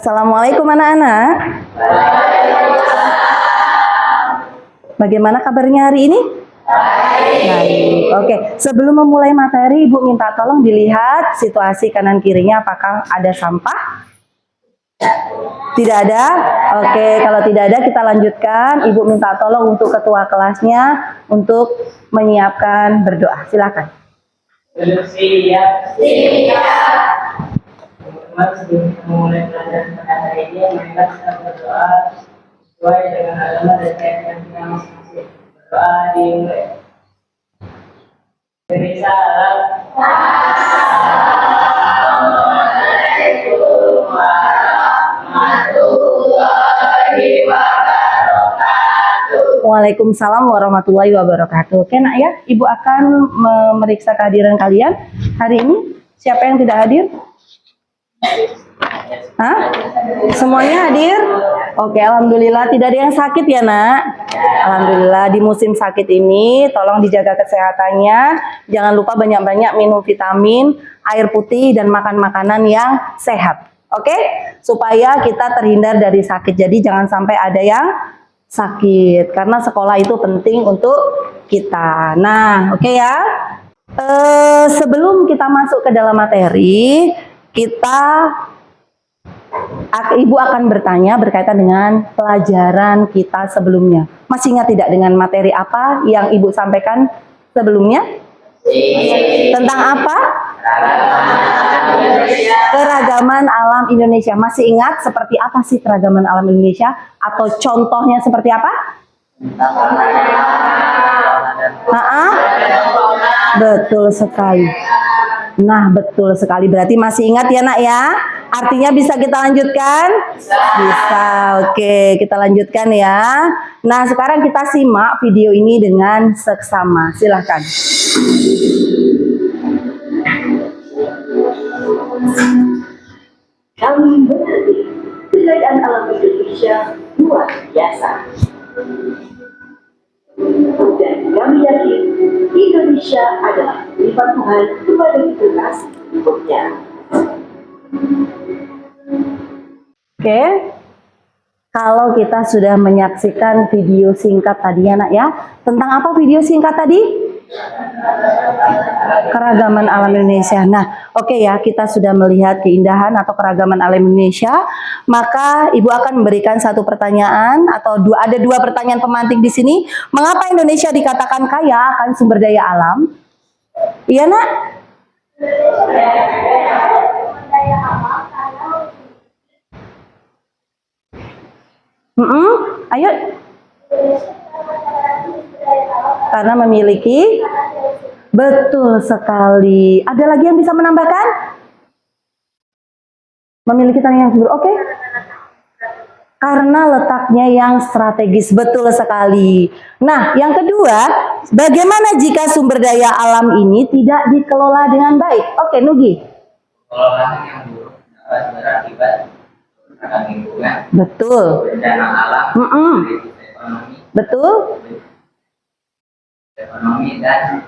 Assalamualaikum anak-anak. Bagaimana kabarnya hari ini? Baik. Oke, sebelum memulai materi, Ibu minta tolong dilihat situasi kanan kirinya apakah ada sampah? Tidak ada? Oke, kalau tidak ada kita lanjutkan. Ibu minta tolong untuk ketua kelasnya untuk menyiapkan berdoa. Silakan. Siap. Teman-teman, sebelum kita memulai pelajaran pada hari ini, marilah kita berdoa sesuai dengan agama dan keyakinan kita masing-masing. Berdoa dimulai. Beri salam. Assalamualaikum warahmatullahi wabarakatuh. Waalaikumsalam warahmatullahi wabarakatuh. Oke nak ya, Ibu akan memeriksa kehadiran kalian hari ini. Siapa yang tidak hadir? Hah? Semuanya hadir? Oke, alhamdulillah tidak ada yang sakit ya nak. Alhamdulillah di musim sakit ini tolong dijaga kesehatannya. Jangan lupa banyak-banyak minum vitamin, air putih dan makan makanan yang sehat. Oke? Supaya kita terhindar dari sakit. Jadi jangan sampai ada yang sakit karena sekolah itu penting untuk kita. Nah, oke ya. Sebelum kita masuk ke dalam materi, Ibu akan bertanya berkaitan dengan pelajaran kita sebelumnya. Masih ingat tidak dengan materi apa yang Ibu sampaikan sebelumnya? Tentang apa? Keragaman alam Indonesia. Masih ingat seperti apa sih keragaman alam Indonesia? Atau contohnya seperti apa? Betul sekali. Nah, betul sekali. Berarti masih ingat ya nak ya? Artinya bisa kita lanjutkan? Bisa. Oke, kita lanjutkan ya. Nah, sekarang kita simak video ini dengan seksama. Silahkan. Kami mengerti kekayaan alam Indonesia luar biasa. Dan kami yakin Indonesia adalah lipat Tuhan kepada generasi berikutnya. Oke, kalau kita sudah menyaksikan video singkat tadi ya nak ya, tentang apa video singkat tadi? Keragaman alam Indonesia. Nah, oke ya, kita sudah melihat keindahan atau keragaman alam Indonesia. Maka Ibu akan memberikan satu pertanyaan atau ada dua pertanyaan pemantik di sini. Mengapa Indonesia dikatakan kaya akan sumber daya alam? Iya nak? Ayo. Karena memiliki, betul sekali. Ada lagi yang bisa menambahkan? Memiliki tanah yang subur. Oke. Karena letaknya yang strategis, betul sekali. Nah, yang kedua, bagaimana jika sumber daya alam ini tidak dikelola dengan baik? Oke, Nugi. Pengelolaan yang buruk dapat berakibat kerusakan lingkungan, Betul. bencana alam, ekonomi, Betul. dan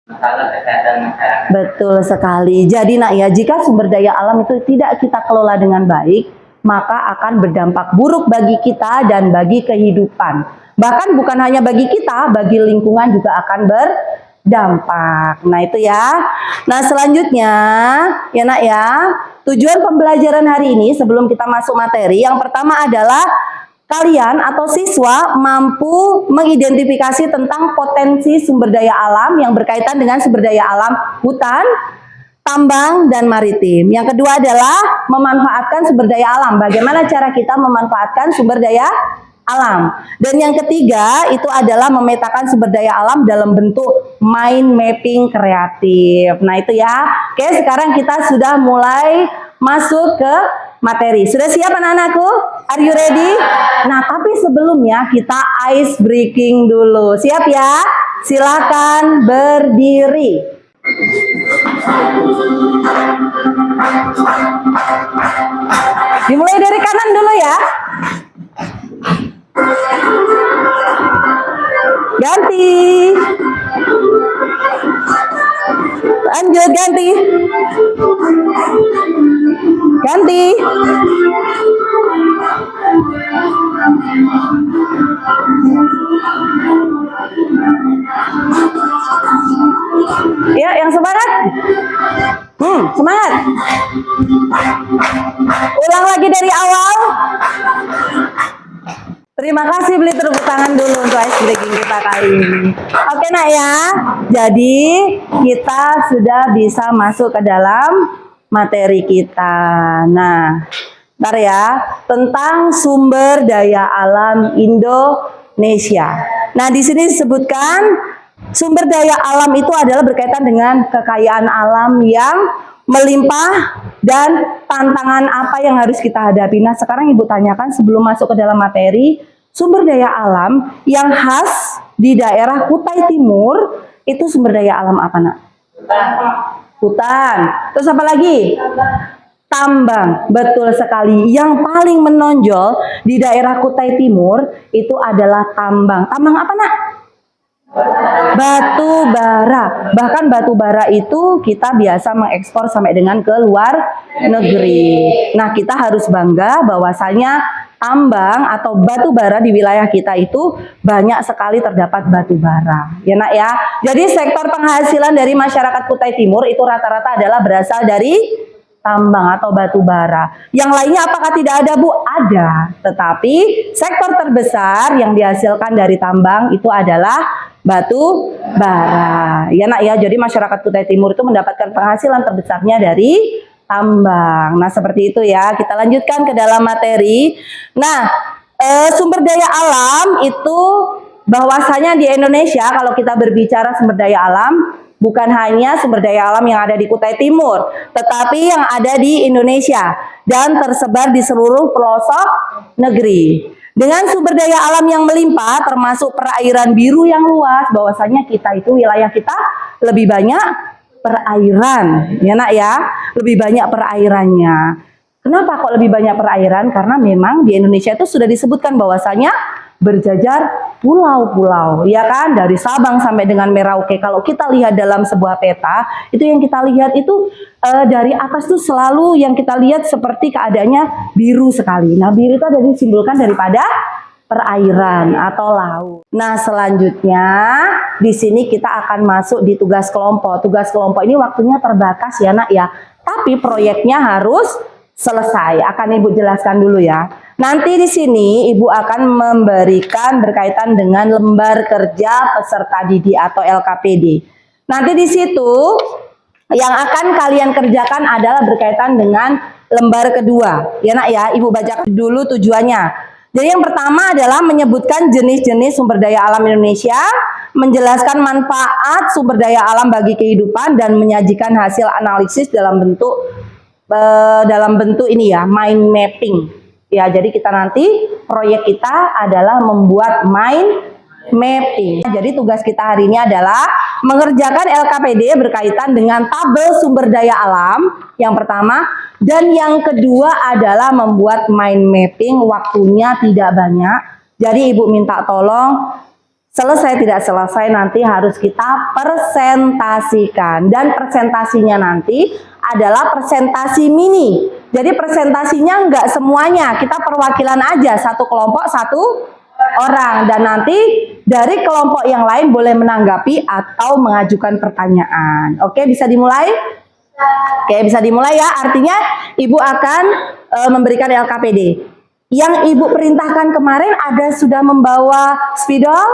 masalah kesehatan masyarakat. Betul sekali. Jadi nak ya, jika sumber daya alam itu tidak kita kelola dengan baik, maka akan berdampak buruk bagi kita dan bagi kehidupan. Bahkan bukan hanya bagi kita, bagi lingkungan juga akan berdampak. Nah itu ya. Nah selanjutnya, ya nak ya, tujuan pembelajaran hari ini sebelum kita masuk materi, yang pertama adalah kalian atau siswa mampu mengidentifikasi tentang potensi sumber daya alam yang berkaitan dengan sumber daya alam hutan, tambang, dan maritim. Yang kedua adalah memanfaatkan sumber daya alam. Bagaimana cara kita memanfaatkan sumber daya alam. Dan yang ketiga itu adalah memetakan sumber daya alam dalam bentuk mind mapping kreatif. Nah itu ya. Oke, sekarang kita sudah mulai masuk ke materi. Sudah siap anak-anakku? Are you ready? Nah, tapi sebelumnya kita ice breaking dulu. Siap ya? Silakan berdiri. Dimulai dari kanan dulu ya. Ganti. Lanjut, ganti. Ganti. Ya, yang semangat. Semangat. Ulang lagi dari awal. Terima kasih, beli tepuk tangan dulu untuk ice breaking kita kali ini. Oke nak ya, jadi kita sudah bisa masuk ke dalam materi kita. Nah, ntar ya, tentang sumber daya alam Indonesia. Nah, di sini disebutkan sumber daya alam itu adalah berkaitan dengan kekayaan alam yang melimpah dan tantangan apa yang harus kita hadapi. Nah, sekarang Ibu tanyakan sebelum masuk ke dalam materi, sumber daya alam yang khas di daerah Kutai Timur itu sumber daya alam apa, nak? Hutan. Terus apa lagi? Tambang. Betul sekali. Yang paling menonjol di daerah Kutai Timur itu adalah tambang. Tambang apa, nak? Batu bara. Bahkan batu bara itu kita biasa mengekspor sampai dengan ke luar negeri. Nah, kita harus bangga bahwasanya tambang atau batu bara di wilayah kita itu banyak sekali terdapat batu bara. Ya nak ya. Jadi sektor penghasilan dari masyarakat Kutai Timur itu rata-rata adalah berasal dari tambang atau batu bara. Yang lainnya apakah tidak ada, Bu? Ada. Tetapi sektor terbesar yang dihasilkan dari tambang itu adalah batu bara. Ya nak ya, jadi masyarakat Kutai Timur itu mendapatkan penghasilan terbesarnya dari tambang. Nah, seperti itu ya. Kita lanjutkan ke dalam materi. Nah, sumber daya alam itu bahwasanya di Indonesia kalau kita berbicara sumber daya alam bukan hanya sumber daya alam yang ada di Kutai Timur, tetapi yang ada di Indonesia dan tersebar di seluruh pelosok negeri. Dengan sumber daya alam yang melimpah termasuk perairan biru yang luas, bahwasanya kita itu wilayah kita lebih banyak perairan, ya nak ya, lebih banyak perairannya. Kenapa kok lebih banyak perairan? Karena memang di Indonesia itu sudah disebutkan bahwasanya berjajar pulau-pulau, ya kan, dari Sabang sampai dengan Merauke. Kalau kita lihat dalam sebuah peta, itu yang kita lihat itu dari atas tuh selalu yang kita lihat seperti keadaannya biru sekali. Nah, biru itu ada disimbolkan daripada perairan atau laut. Nah, selanjutnya di sini kita akan masuk di tugas kelompok. Tugas kelompok ini waktunya terbatas ya nak ya, tapi proyeknya harus selesai. Akan Ibu jelaskan dulu ya. Nanti di sini Ibu akan memberikan berkaitan dengan lembar kerja peserta didik atau LKPD. Nanti di situ yang akan kalian kerjakan adalah berkaitan dengan lembar kedua. Ya nak ya, Ibu baca dulu tujuannya. Jadi yang pertama adalah menyebutkan jenis-jenis sumber daya alam Indonesia, menjelaskan manfaat sumber daya alam bagi kehidupan dan menyajikan hasil analisis dalam bentuk ini ya, mind mapping. Ya, jadi kita nanti proyek kita adalah membuat mind mapping. Jadi tugas kita hari ini adalah mengerjakan LKPD berkaitan dengan tabel sumber daya alam yang pertama, dan yang kedua adalah membuat mind mapping. Waktunya tidak banyak, jadi Ibu minta tolong selesai tidak selesai nanti harus kita presentasikan, dan presentasinya nanti adalah presentasi mini. Jadi presentasinya enggak semuanya, kita perwakilan aja, satu kelompok satu orang, dan nanti dari kelompok yang lain boleh menanggapi atau mengajukan pertanyaan. Oke, bisa dimulai? Oke, bisa dimulai ya. Artinya Ibu akan memberikan LKPD. Yang Ibu perintahkan kemarin ada sudah membawa spidol?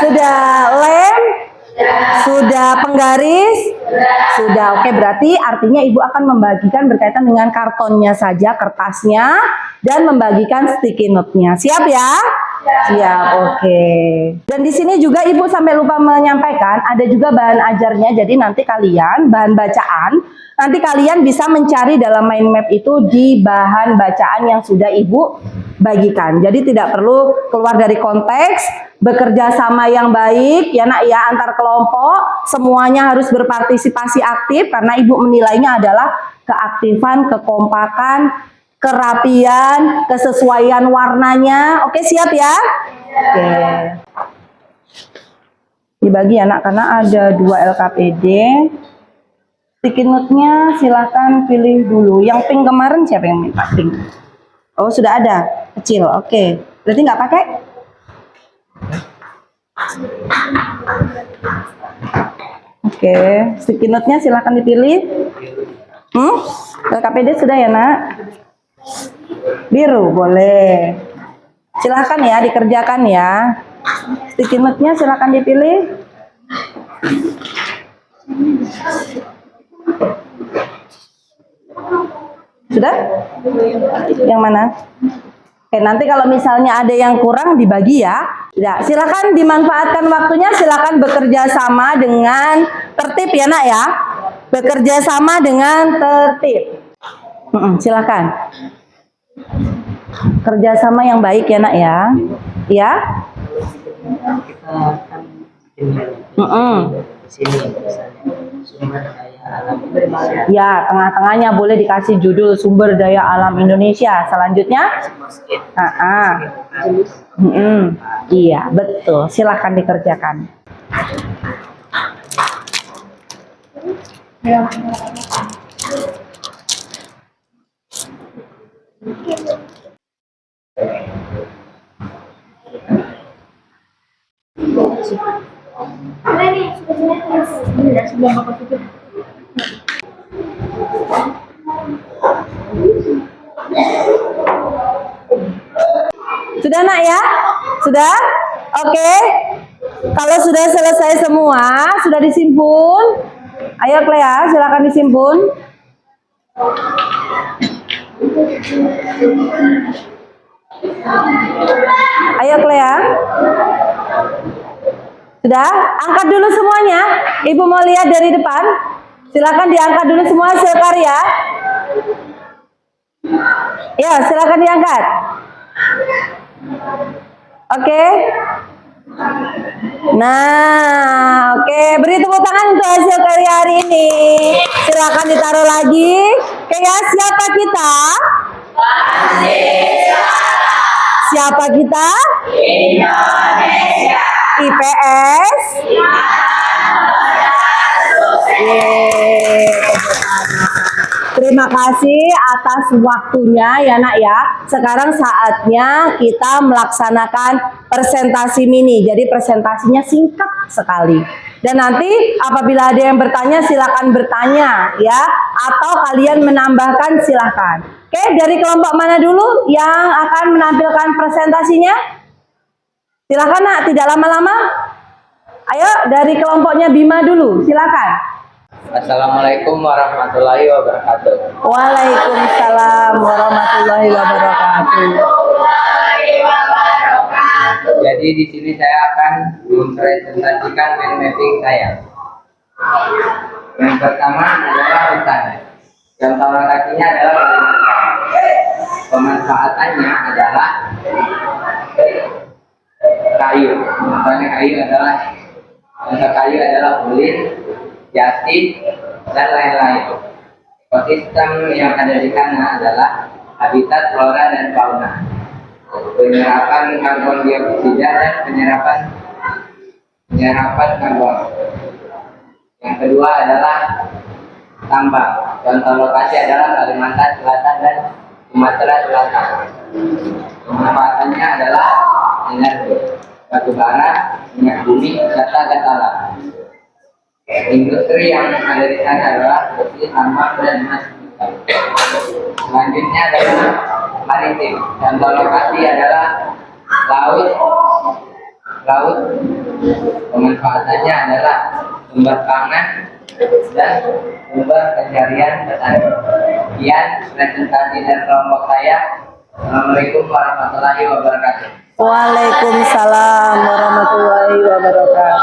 Sudah lem? Sudah penggaris? Sudah. Oke, berarti artinya Ibu akan membagikan berkaitan dengan kartonnya saja, kertasnya, dan membagikan sticky note-nya. Siap ya? Siap, oke. Dan di sini juga Ibu sampai lupa menyampaikan, ada juga bahan ajarnya. Jadi nanti kalian, bahan bacaan, nanti kalian bisa mencari dalam mind map itu di bahan bacaan yang sudah Ibu bagikan. Jadi tidak perlu keluar dari konteks, bekerja sama yang baik ya nak ya antar kelompok, semuanya harus berpartisipasi aktif karena Ibu menilainya adalah keaktifan, kekompakan, kerapian, kesesuaian warnanya. Oke, siap ya? Oke. Dibagi anak karena ada 2 LKPD. Sticky note-nya silahkan pilih dulu. Yang pink kemarin siapa yang minta pink? Oh, sudah ada. Kecil, oke. Berarti nggak pakai? Oke, sticky note-nya silahkan dipilih. LKPD sudah ya, Nak? Biru, boleh. Silahkan ya, dikerjakan ya. Sticky note-nya silahkan dipilih. Sudah? Yang mana? Oke, nanti kalau misalnya ada yang kurang dibagi ya. Ya, silakan dimanfaatkan waktunya, silakan bekerja sama dengan tertib ya, Nak ya. Bekerja sama dengan tertib. Silakan. Kerjasama yang baik ya, Nak ya. Ya. Kita kan di sini misalnya sumber daya alam Indonesia. Ya, tengah-tengahnya boleh dikasih judul sumber daya alam Indonesia. Selanjutnya, Masjid. iya betul. Silahkan dikerjakan. Sudah, Nak ya? Sudah? Oke. Kalau sudah selesai semua, sudah disimpul. Ayo Clea, silakan disimpul. Ayo Clea. Sudah? Angkat dulu semuanya. Ibu mau lihat dari depan. Silakan diangkat dulu semua hasil karya. Ya, silakan diangkat. Oke. Nah, oke. Beri tepuk tangan untuk hasil karya hari ini. Silakan ditaruh lagi. Oke ya, siapa kita? Siapa kita? Indonesia. IPS. Yeay. Terima kasih atas waktunya ya, Nak ya. Sekarang saatnya kita melaksanakan presentasi mini. Jadi presentasinya singkat sekali. Dan nanti apabila ada yang bertanya silakan bertanya ya, atau kalian menambahkan silakan. Oke, dari kelompok mana dulu yang akan menampilkan presentasinya? Silakan, Nak, tidak lama-lama. Ayo dari kelompoknya Bima dulu, silakan. Assalamualaikum warahmatullahi wabarakatuh. Waalaikumsalam warahmatullahi wabarakatuh. Jadi di sini saya akan mempresentasikan mind mapping saya. Yang pertama adalah hutan. Contoh lokasinya adalah Kalimantan. Pemanfaatannya adalah kayu. Contohnya kayu adalah ulin, jati, dan lain-lain. Ekosistem yang ada di sana adalah habitat flora dan fauna, penyerapan karbon dioksida dan penyerapan karbon. Yang kedua adalah tambang. Contoh lokasi adalah Kalimantan Selatan dan Sumatera Selatan. Pemanfaatannya adalah energi, batu bara, minyak bumi, serta gas alam. Industri yang ada di sana adalah seperti tambang dan emas. Selanjutnya adalah maritim. Contoh lokasi adalah laut. Pemanfaatannya adalah sumber pangan dan sumber pencarian petani. Sekian presentasi dari kelompok saya. Assalamualaikum warahmatullahi wabarakatuh. Waalaikumsalam warahmatullahi wabarakatuh.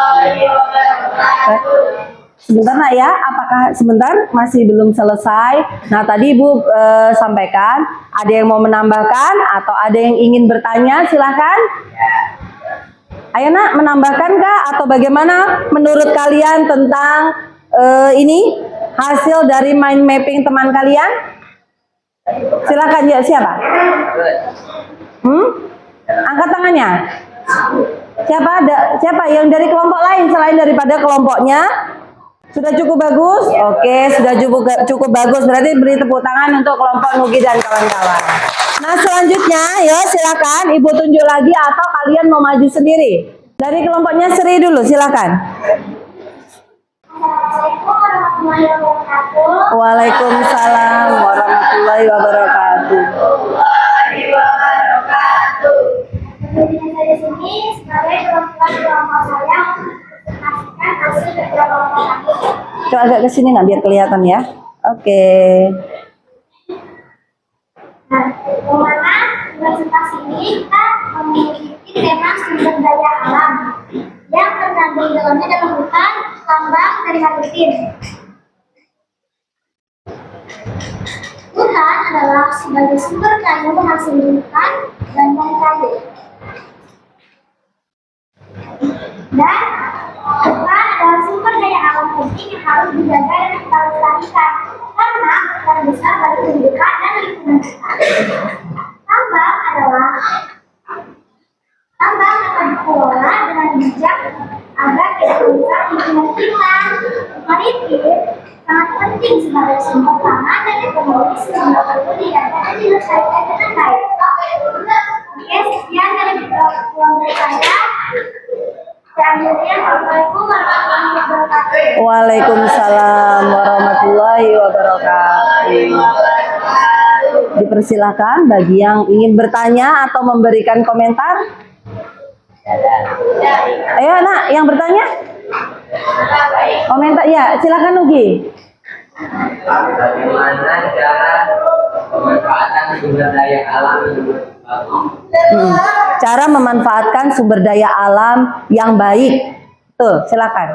Sebentar, Nak ya, apakah sebentar masih belum selesai? Nah, tadi Ibu sampaikan ada yang mau menambahkan atau ada yang ingin bertanya, silahkan. Ayo, Nak, menambahkan kah atau bagaimana menurut kalian tentang ini hasil dari mind mapping teman kalian? Silahkan ya, siapa? Angkat tangannya. Siapa yang dari kelompok lain selain daripada kelompoknya? Sudah cukup bagus? Oke, sudah cukup bagus. Berarti beri tepuk tangan untuk kelompok Nugi dan kawan-kawan. Nah, selanjutnya, ya silakan Ibu tunjuk lagi atau kalian mau maju sendiri. Dari kelompoknya Sri dulu, silakan. Waalaikumsalam warahmatullahi wabarakatuh. Kemudian saya di sini sebagai perwakilan kelompok saya menyaksikan hasil kerja kelompok kami. Coba agak ke sini nak biar kelihatan ya. Oke. Nah, bagaimana presentasi ini kita memiliki tema sumber daya alam yang terkandung dalamnya dalam hutan, tambang, dan maritim. Hutan adalah sebagai sumber kayu hasil hutan dan kayu. Dan hutan adalah sumber daya alam penting yang harus dijaga dan kita lestarikan karena peran besar bagi kehidupan dan lingkungan kita. Tambang dapat dikelola dengan bijak agar tidak merusak lingkungan kita. Maritim sangat penting sebagai sumber pangan dan ekonomi sehingga perlu dijaga dan dilestarikan dengan baik. Oke, sekian dari kelompok saya. Assalamualaikum warahmatullahi wabarakatuh. Waalaikumsalam warahmatullahi wabarakatuh. Dipersilahkan bagi yang ingin bertanya atau memberikan komentar. Ayo nak, yang bertanya. Komentar ya, silakan Nugi. Bagaimana cara pemanfaatan sumber daya alam yang bagus? Cara memanfaatkan sumber daya alam yang baik. Tuh, silakan.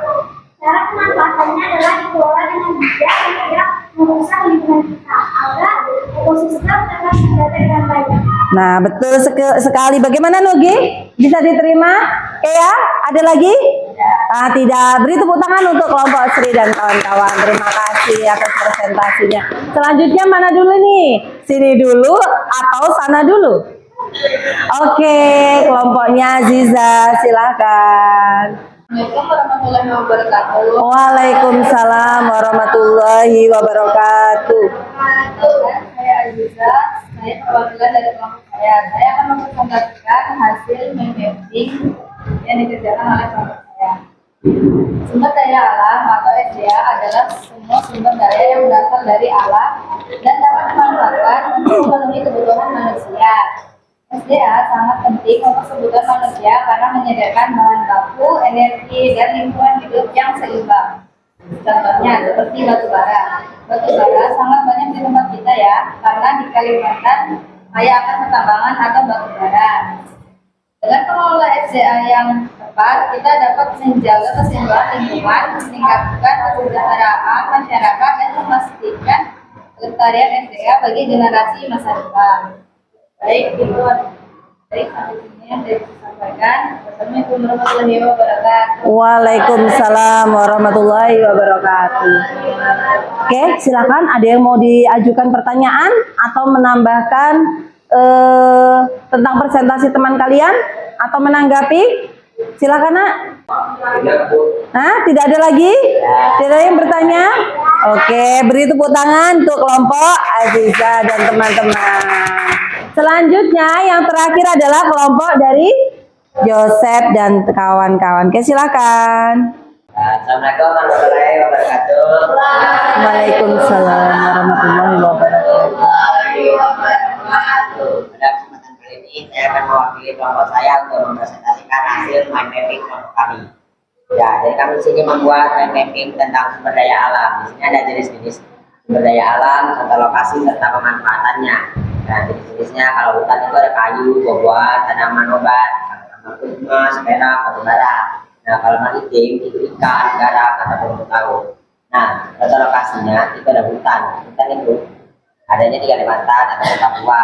Cara pemanfaatannya adalah dikelola dengan bijak dan tidak merusak lingkungan kita agar ekosistem tetap terjaga dengan baik. Nah, betul sekali. Bagaimana Nugi? Bisa diterima? Ya, ada lagi? Ah, tidak. Beri tepuk tangan untuk kelompok Sri dan kawan-kawan. Terima kasih atas presentasinya. Selanjutnya mana dulu nih? Sini dulu atau sana dulu? Oke, kelompoknya Aziza, silakan. Assalamualaikum warahmatullahi wabarakatuh. Waalaikumsalam warahmatullahi wabarakatuh. Saya Aziza, saya perwakilan dari kelompok saya. Saya akan mempresentasikan hasil mind mapping yang dikerjakan oleh kelompok saya. Sumber daya alam atau SDA adalah semua sumber daya yang berasal dari alam dan dapat dimanfaatkan untuk memenuhi kebutuhan manusia. SDA sangat penting untuk kebutuhan manusia karena menyediakan bahan baku, energi, dan lingkungan hidup yang seimbang. Contohnya seperti batu bara. Batu bara sangat banyak di tempat kita ya, karena di Kalimantan kaya akan pertambangan atau batu bara. Dengan pengelola SDA yang tepat, kita dapat menjaga keseimbangan lingkungan, meningkatkan kesejahteraan masyarakat, dan memastikan kelestarian SDA bagi generasi masa depan. Baik, itu dari sampai sini yang saya sampaikan. Wassalamualaikum warahmatullahi wabarakatuh. Waalaikumsalam warahmatullahi wabarakatuh. Oke, silakan. Ada yang mau diajukan pertanyaan atau menambahkan tentang presentasi teman kalian atau menanggapi? Silakan nak. Nah, tidak ada lagi? Tidak ada yang bertanya? Oke, beri tepuk tangan untuk kelompok Aziza dan teman-teman. Selanjutnya yang terakhir adalah kelompok dari Joseph dan kawan-kawan. Oke, silakan. Assalamualaikum warahmatullahi wabarakatuh. Waalaikumsalam warahmatullahi wabarakatuh. Pada kesempatan kali ini saya akan mewakili kelompok saya untuk mempresentasikan hasil mind mapping kelompok kami. Ya, jadi kami di sini membuat mind mapping tentang sumber daya alam. Di sini ada jenis-jenis sumber daya alam, contoh lokasi serta pemanfaatannya. Nah, jenis-jenisnya kalau hutan itu ada kayu, buah-buahan, tanaman obat, tambang emas, perak, batu bara. Nah, kalau maritim itu ikan, garam, ataupun rumput laut. Nah, contoh lokasinya itu ada hutan. Hutan itu adanya di Kalimantan atau Papua,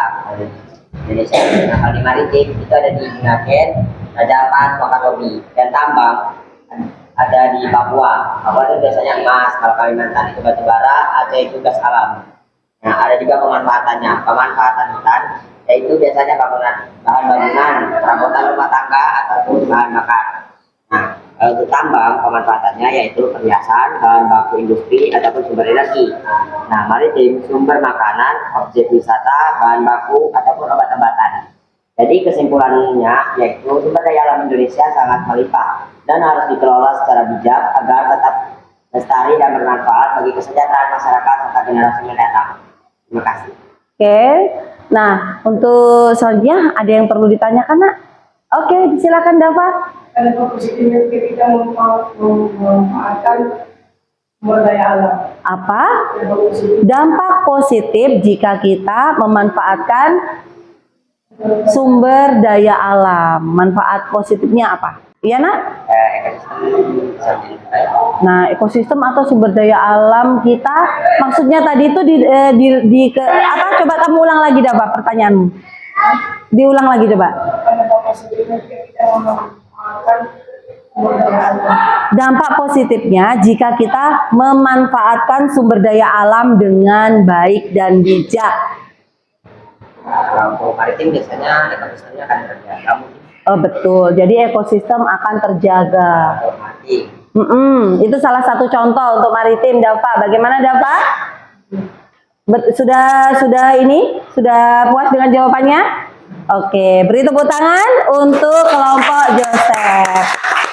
Indonesia. Nah, kalau di maritim itu ada di Bunaken, Raja Ampat, Wakatobi, dan tambang ada di Papua. Papua itu biasanya emas, kalau Kalimantan itu batu bara, Aceh itu gas alam. Nah, ada juga pemanfaatannya. Pemanfaatan hutan yaitu biasanya bahan bangunan, perabotan rumah tangga ataupun bahan bakar. Nah, kalau untuk tambang pemanfaatannya yaitu perhiasan, bahan baku industri ataupun sumber energi. Nah, maritim sumber makanan, objek wisata, bahan baku ataupun obat-obatan. Jadi kesimpulannya yaitu sumber daya alam Indonesia sangat melimpah dan harus dikelola secara bijak agar tetap lestari dan bermanfaat bagi kesejahteraan masyarakat serta generasi mendatang. Terima kasih. Oke, nah untuk selanjutnya ada yang perlu ditanyakan, Nak? Oke, silakan Dava. Ada positifnya ketika memanfaatkan sumber daya alam. Apa dampak positif jika kita memanfaatkan sumber daya alam? Manfaat positifnya apa? Iya, Nak? Nah, ekosistem atau sumber daya alam kita, maksudnya tadi itu apa? Coba kamu ulang lagi, Dava, pertanyaanmu. Diulang lagi coba. Dampak positifnya ketika memanfaatkan sumber daya alam. Dampak positifnya jika kita memanfaatkan sumber daya alam dengan baik dan bijak. Kalau untuk maritim biasanya ekosistemnya akan terjaga. Oh, betul. Jadi ekosistem akan terjaga. Mati. Itu salah satu contoh untuk maritim, Dava. Bagaimana, Dava? Sudah puas dengan jawabannya? Oke, beri tepuk tangan untuk kelompok Joseph.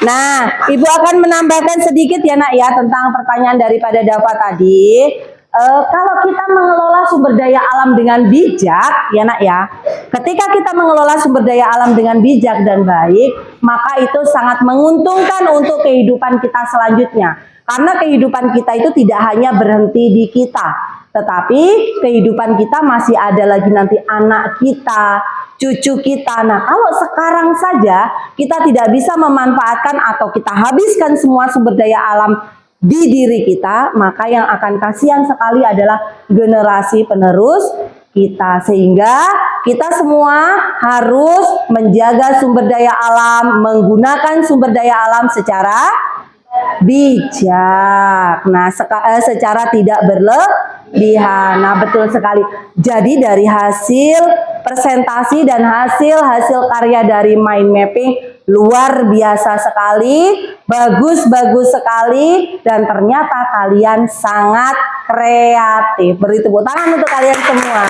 Nah, Ibu akan menambahkan sedikit ya, Nak, ya, tentang pertanyaan daripada Dava tadi. Kalau kita mengelola sumber daya alam dengan bijak, ya, Nak, ya, ketika kita mengelola sumber daya alam dengan bijak dan baik, maka itu sangat menguntungkan untuk kehidupan kita selanjutnya. Karena kehidupan kita itu tidak hanya berhenti di kita, tetapi kehidupan kita masih ada lagi nanti anak kita, cucu kita. Nah, kalau sekarang saja kita tidak bisa memanfaatkan atau kita habiskan semua sumber daya alam di diri kita, maka yang akan kasihan sekali adalah generasi penerus kita. Sehingga kita semua harus menjaga sumber daya alam, menggunakan sumber daya alam secara bijak. Nah, secara tidak berlebihan. Nah, betul sekali. Jadi dari hasil presentasi dan hasil karya dari mind mapping luar biasa sekali, bagus sekali, dan ternyata kalian sangat kreatif. Beri tepuk tangan untuk kalian semua.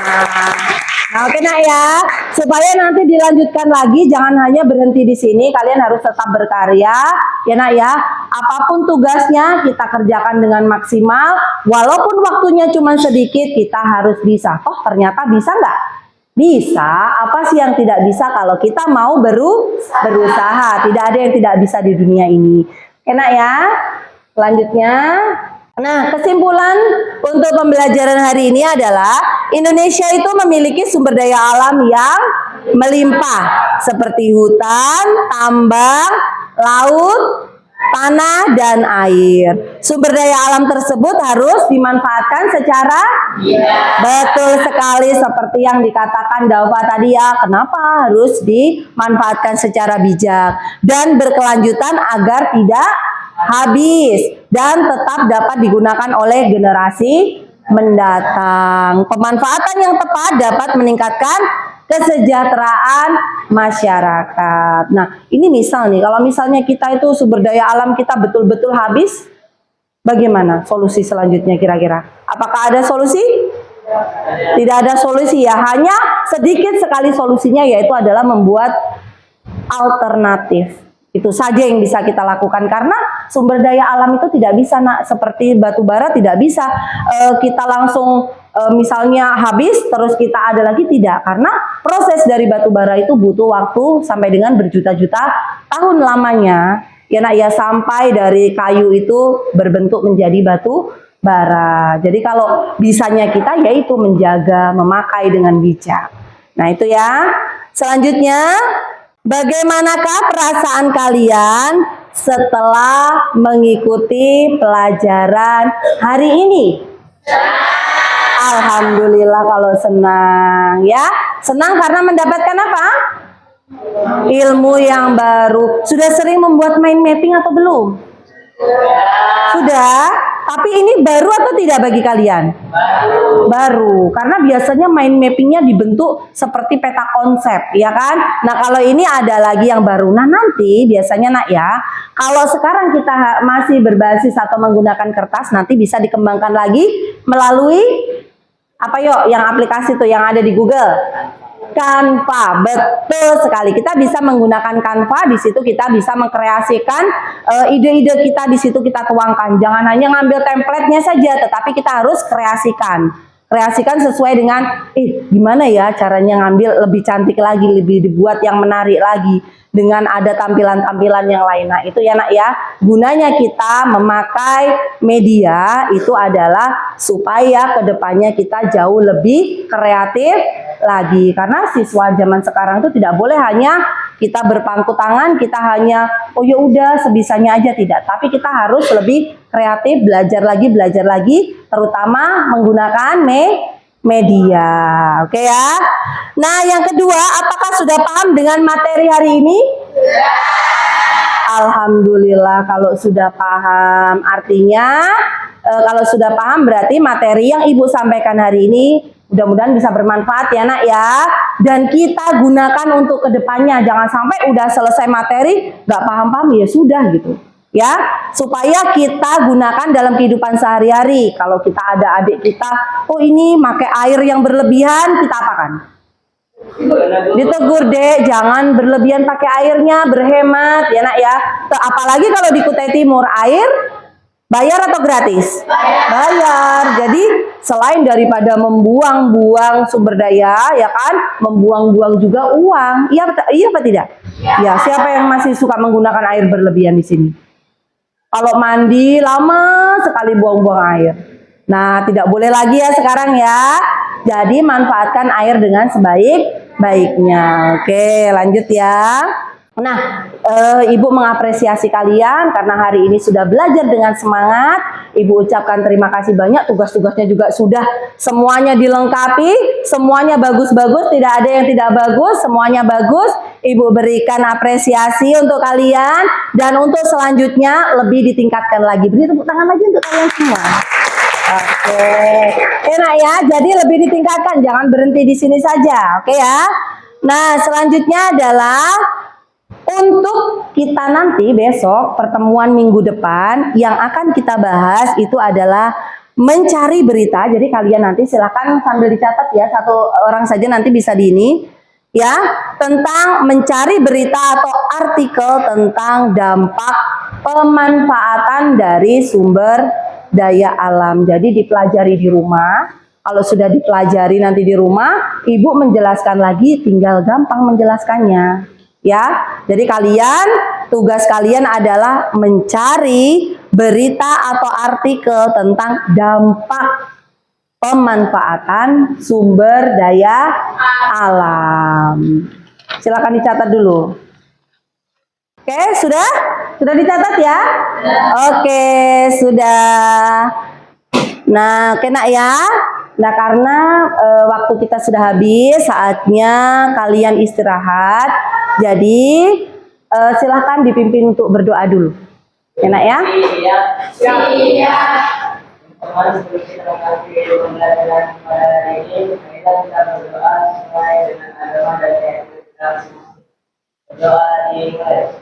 Nah, oke, Nak, ya, supaya nanti dilanjutkan lagi, jangan hanya berhenti di sini, kalian harus tetap berkarya, ya, Nak, ya. Apapun tugasnya kita kerjakan dengan maksimal, walaupun waktunya cuma sedikit, kita harus bisa. Oh, ternyata bisa nggak? Bisa. Apa sih yang tidak bisa kalau kita mau berusaha? Tidak ada yang tidak bisa di dunia ini. Enak ya? Selanjutnya. Nah, kesimpulan untuk pembelajaran hari ini adalah Indonesia itu memiliki sumber daya alam yang melimpah seperti hutan, tambang, laut, tanah, dan air. Sumber daya alam tersebut harus dimanfaatkan secara betul sekali seperti yang dikatakan Dava tadi ya. Kenapa harus dimanfaatkan secara bijak dan berkelanjutan agar tidak habis dan tetap dapat digunakan oleh generasi mendatang. Pemanfaatan yang tepat dapat meningkatkan kesejahteraan masyarakat. Nah, ini misal nih, kalau misalnya kita itu sumber daya alam kita betul-betul habis, bagaimana solusi selanjutnya kira-kira? Apakah ada solusi? Tidak ada solusi ya, hanya sedikit sekali solusinya, yaitu adalah membuat alternatif. Itu saja yang bisa kita lakukan, karena sumber daya alam itu tidak bisa, Nak, seperti batu bara tidak bisa kita langsung misalnya habis terus kita ada lagi, tidak, karena proses dari batu bara itu butuh waktu sampai dengan berjuta-juta tahun lamanya, ya, Nak, ya, sampai dari kayu itu berbentuk menjadi batu bara. Jadi kalau bisanya kita yaitu menjaga, memakai dengan bijak. Nah, itu ya. Selanjutnya, bagaimanakah perasaan kalian setelah mengikuti pelajaran hari ini? Alhamdulillah kalau senang ya. Senang karena mendapatkan apa? Ilmu yang baru. Sudah sering membuat mind mapping atau belum? Sudah. Tapi ini baru atau tidak bagi kalian? Baru. Karena biasanya mind mappingnya dibentuk seperti peta konsep, ya kan? Nah, kalau ini ada lagi yang baru. Nah, nanti biasanya, Nak, ya, Kalau sekarang kita masih berbasis atau menggunakan kertas, nanti bisa dikembangkan lagi melalui apa yuk yang aplikasi tuh yang ada di Google? Canva, betul sekali. Kita bisa menggunakan Canva, di situ kita bisa mengkreasikan ide-ide kita, di situ kita tuangkan. Jangan hanya ngambil template-nya saja, tetapi kita harus kreasikan. Kreasikan sesuai dengan, gimana ya caranya ngambil lebih cantik lagi, lebih dibuat yang menarik lagi, dengan ada tampilan-tampilan yang lain. Nah itu ya nak ya, gunanya kita memakai media itu adalah supaya kedepannya kita jauh lebih kreatif lagi. Karena siswa zaman sekarang itu tidak boleh hanya kita berpangku tangan, kita hanya oh ya udah sebisanya aja, tidak. Tapi kita harus lebih kreatif, belajar lagi, terutama menggunakan media. Oke ya. Nah, yang kedua, apakah sudah paham dengan materi hari ini? Alhamdulillah kalau sudah paham. Artinya kalau sudah paham berarti materi yang Ibu sampaikan hari ini mudah-mudahan bisa bermanfaat ya nak ya. Dan kita gunakan untuk kedepannya. Jangan sampai udah selesai materi nggak paham-paham ya sudah gitu. Ya, supaya kita gunakan dalam kehidupan sehari-hari. Kalau kita ada adik kita, oh ini pakai air yang berlebihan, kita apakan? Ditegur, Dek, jangan berlebihan pakai airnya, berhemat ya nak ya. Apalagi kalau di Kutai Timur, air bayar atau gratis? Bayar. Jadi selain daripada membuang-buang sumber daya, ya kan, membuang-buang juga uang. Iya apa tidak? Ya, siapa yang masih suka menggunakan air berlebihan di sini? Kalau mandi lama sekali buang-buang air. Nah, tidak boleh lagi ya sekarang ya. Jadi manfaatkan air dengan sebaik-baiknya. Oke, lanjut ya. Nah, Ibu mengapresiasi kalian karena hari ini sudah belajar dengan semangat. Ibu ucapkan terima kasih banyak. Tugas-tugasnya juga sudah semuanya dilengkapi. Semuanya bagus-bagus, tidak ada yang tidak bagus. Semuanya bagus. Ibu berikan apresiasi untuk kalian. Dan untuk selanjutnya lebih ditingkatkan lagi. Beri tepuk tangan lagi untuk kalian semua. Oke, enak ya. Jadi lebih ditingkatkan. Jangan berhenti di sini saja. Oke ya. Nah, selanjutnya adalah untuk kita nanti besok pertemuan minggu depan yang akan kita bahas itu adalah mencari berita. Jadi kalian nanti silakan sambil dicatat ya, satu orang saja nanti bisa di ini ya, tentang mencari berita atau artikel tentang dampak pemanfaatan dari sumber daya alam. Jadi dipelajari di rumah. Kalau sudah dipelajari nanti di rumah, Ibu menjelaskan lagi, tinggal gampang menjelaskannya. Ya, jadi kalian tugas kalian adalah mencari berita atau artikel tentang dampak pemanfaatan sumber daya alam. Silakan dicatat dulu. Oke, sudah? Sudah dicatat ya? Oke, sudah. Nah, kena ya. Nah, karena waktu kita sudah habis, saatnya kalian istirahat. Jadi silahkan dipimpin untuk berdoa dulu. Enak ya? Iya. Teman sebelum kita mengakhiri pembelajaran pada hari ini, kita berdoa sesuai dengan agama dan keyakinan kita semua. Berdoa dimulai.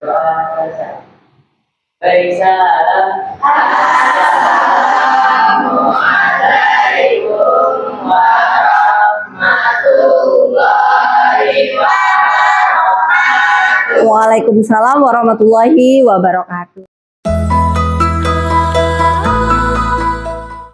Doa selesai. Baik, salam. Assalamualaikum warahmatullahi wabarakatuh. Waalaikumsalam warahmatullahi wabarakatuh.